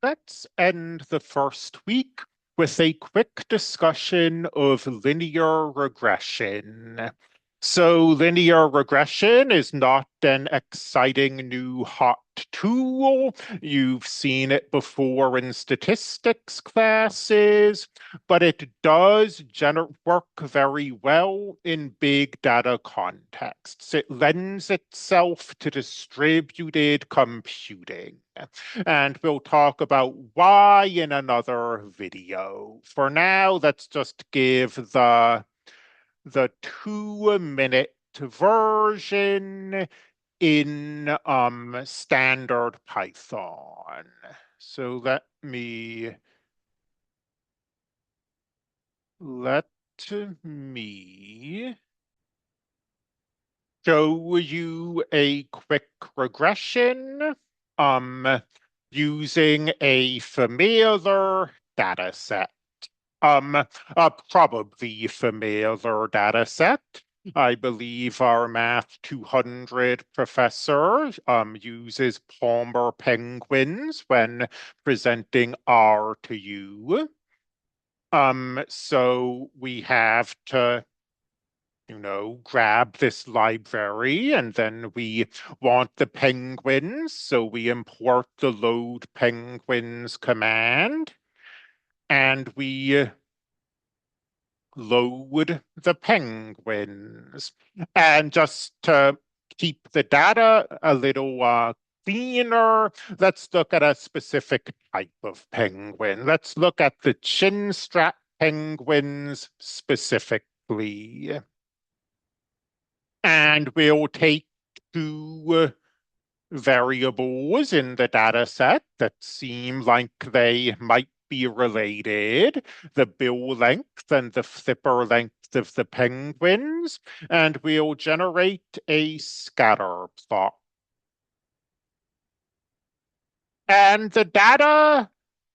Let's end the first week with a quick discussion of linear regression. So, linear regression is not an exciting new hot tool. You've seen it before in statistics classes, but it does work very well in big data contexts. It lends itself to distributed computing. And we'll talk about why in another video. For now, let's just give the 2-minute version in standard Python. So let me show you a quick regression using a familiar data set. A probably familiar data set. I believe our Math 200 professor uses Palmer penguins when presenting R to you. So we have to grab this library, and then we want the penguins, so we import the load penguins command, and we load the penguins. And just to keep the data a little cleaner, let's look at a specific type of penguin. Let's look at the chin strap penguins specifically. And we'll take two variables in the data set that seem like they might be related, the bill length and the flipper length of the penguins, and we'll generate a scatter plot. And the data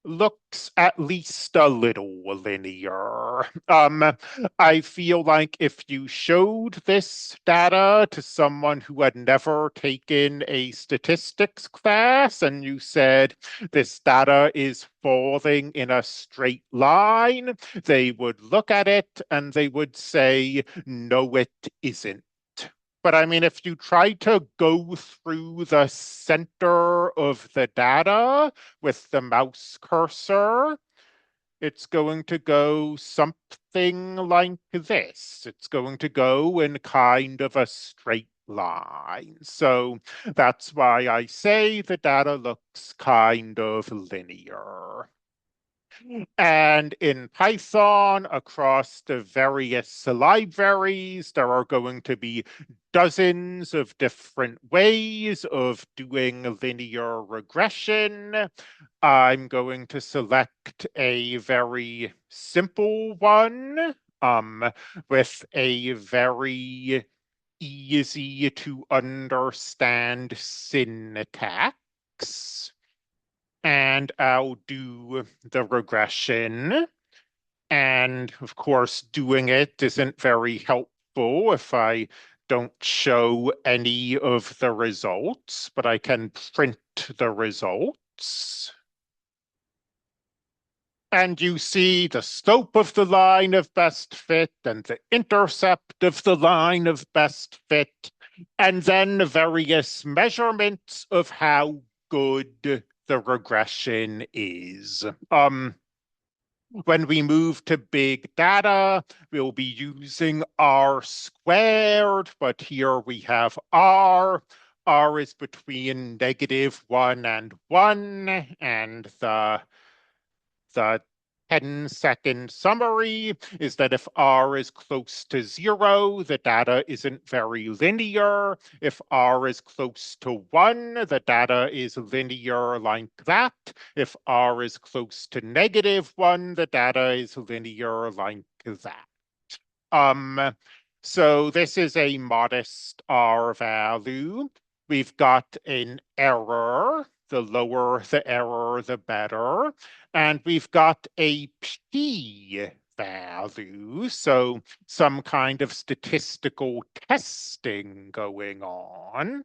looks at least a little linear. I feel like if you showed this data to someone who had never taken a statistics class and you said this data is falling in a straight line, they would look at it and they would say, no, it isn't. But I mean, if you try to go through the center of the data with the mouse cursor, it's going to go something like this. It's going to go in kind of a straight line. So that's why I say the data looks kind of linear. And in Python, across the various libraries, there are going to be dozens of different ways of doing linear regression. I'm going to select a very simple one with a very easy to understand syntax. And I'll do the regression. And of course, doing it isn't very helpful if I don't show any of the results, but I can print the results. And you see the slope of the line of best fit and the intercept of the line of best fit, and then the various measurements of how good the regression is. When we move to big data, we'll be using R squared, but here we have R. R is between -1 and 1, and the 10-second summary is that if R is close to 0, the data isn't very linear. If R is close to 1, the data is linear like that. If R is close to -1, the data is linear like that. So this is a modest R value. We've got an error. The lower the error, the better. And we've got a p value, so some kind of statistical testing going on.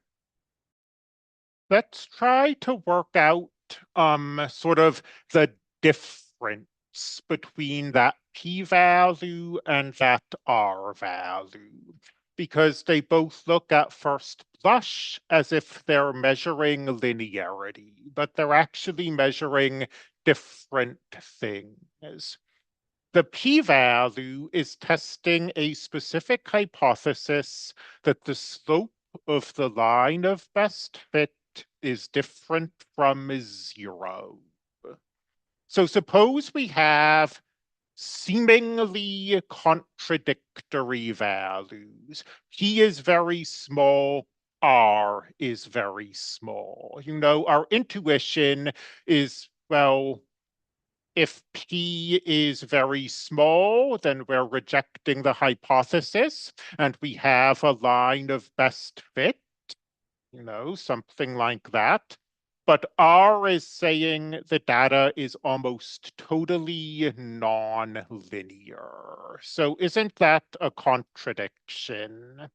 Let's try to work out sort of the difference between that p-value and that r-value, because they both look at first blush as if they're measuring linearity, but they're actually measuring different things. The p-value is testing a specific hypothesis that the slope of the line of best fit is different from zero. So suppose we have seemingly contradictory values. P is very small, R is very small. Our intuition is, well, if P is very small, then we're rejecting the hypothesis and we have a line of best fit, something like that. But R is saying the data is almost totally non-linear. So isn't that a contradiction?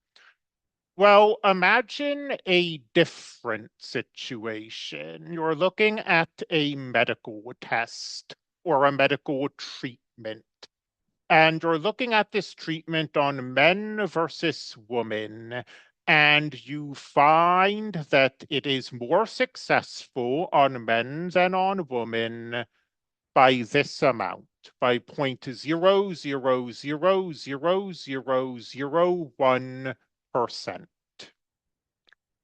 Well, imagine a different situation. You're looking at a medical test or a medical treatment, and you're looking at this treatment on men versus women, and you find that it is more successful on men than on women by this amount, by 0.0000001%.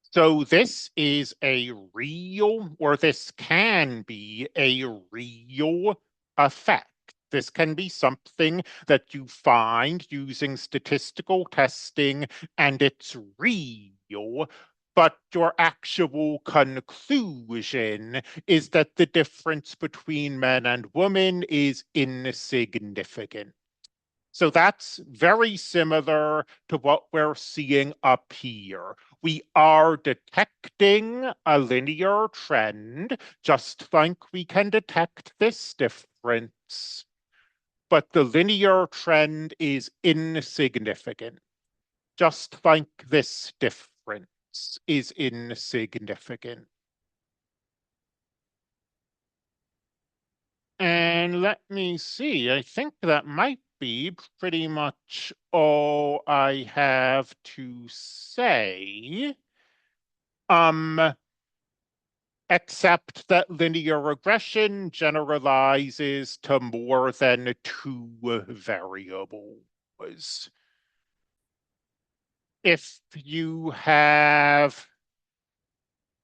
So this is a real, or this can be a real effect. This can be something that you find using statistical testing, and it's real, but your actual conclusion is that the difference between men and women is insignificant. So that's very similar to what we're seeing up here. We are detecting a linear trend, just like we can detect this difference, but the linear trend is insignificant, just like this difference is insignificant. And let me see, I think that might be pretty much all I have to say. Except that linear regression generalizes to more than two variables. If you have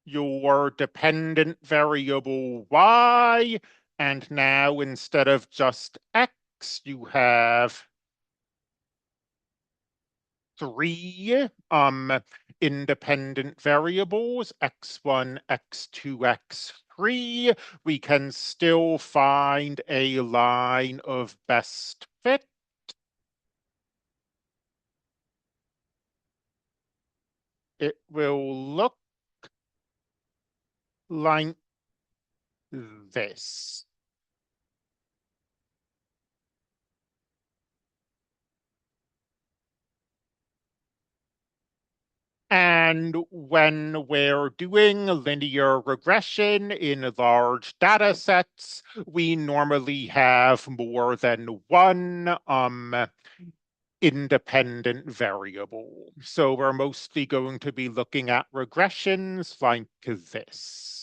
your dependent variable y, and now instead of just x, you have three independent variables, x1, x2, x3, we can still find a line of best fit. It will look like this. And when we're doing linear regression in large data sets, we normally have more than one independent variable. So we're mostly going to be looking at regressions like this.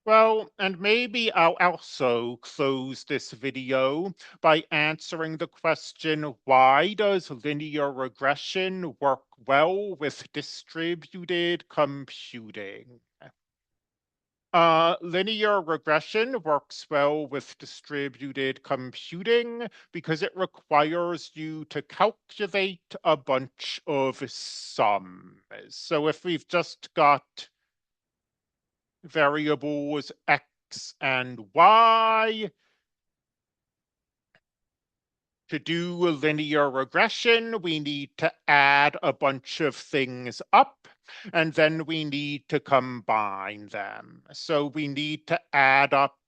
Well, and maybe I'll also close this video by answering the question, why does linear regression work well with distributed computing? Linear regression works well with distributed computing because it requires you to calculate a bunch of sums. So if we've just got variables x and y, to do a linear regression, we need to add a bunch of things up, and then we need to combine them. So we need to add up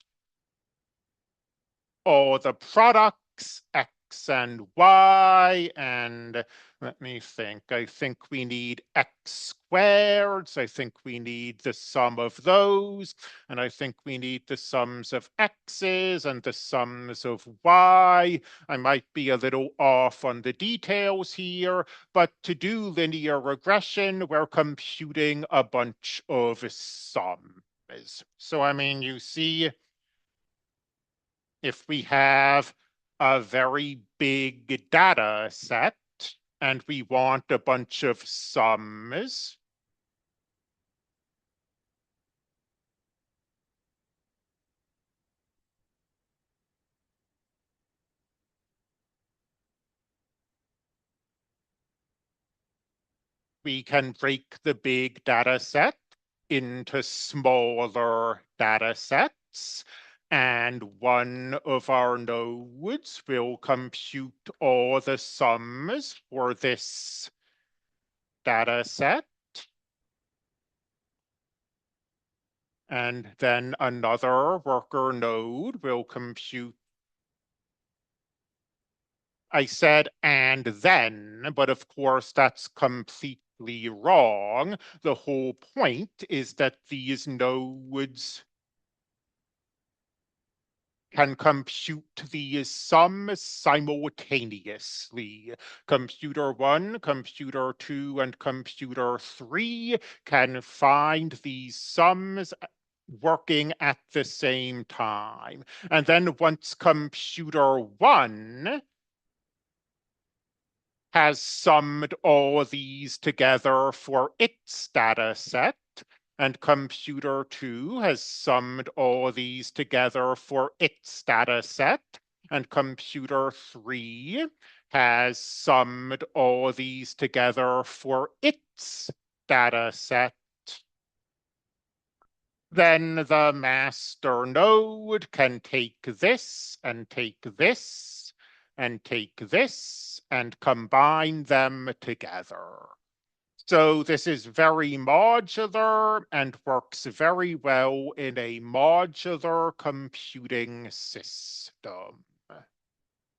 all the products, x X and Y, and let me think. I think we need X squareds. I think we need the sum of those. And I think we need the sums of X's and the sums of Y. I might be a little off on the details here, but to do linear regression, we're computing a bunch of sums. So, I mean, you see, if we have a very big data set and we want a bunch of sums, we can break the big data set into smaller data sets. And one of our nodes will compute all the sums for this data set. And then another worker node will compute. I said and then, but of course that's completely wrong. The whole point is that these nodes can compute the sums simultaneously. Computer 1, computer 2, and computer 3 can find these sums working at the same time. And then once computer 1 has summed all these together for its data set, and computer 2 has summed all these together for its data set, and computer 3 has summed all these together for its data set. Then the master node can take this and take this and take this and combine them together. So this is very modular and works very well in a modular computing system.